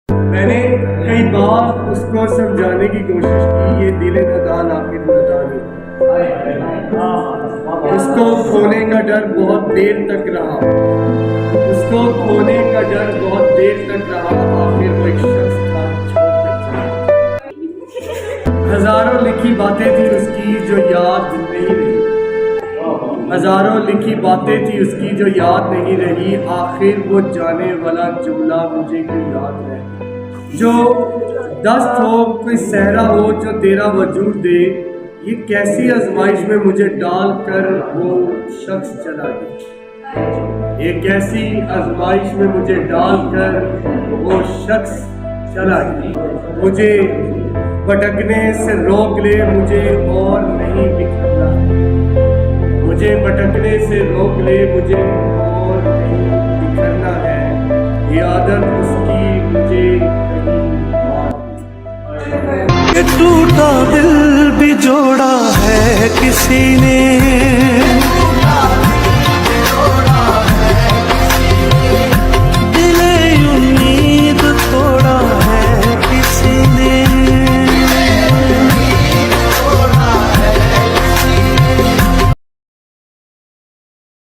मैंने कई बार उसको समझाने की कोशिश की, ये दिल नदान आखिर नदान है। उसको खोने का डर बहुत देर तक रहा, उसको खोने का डर बहुत देर तक रहा। आखिर वो एक शख्स था छोड़ के चला। हजारों लिखी बातें थी उसकी जो याद नहीं रही, हजारों लिखी बातें थी उसकी जो याद नहीं रही। आखिर वो जाने वाला जुमला मुझे क्यों याद है, जो दस्त हो कोई सहरा हो जो तेरा वजूद दे। ये कैसी आजमाइश में मुझे डाल कर वो शख्स चला गया, ये कैसी आजमाइश में मुझे डाल कर वो शख्स चला गया। मुझे भटकने से रोक ले, मुझे और नहीं बिखरना है, मुझे भटकने से रोक ले, मुझे और नहीं बिखरना है। ये आदत उसकी मुझे नहीं मार। टूटा दिल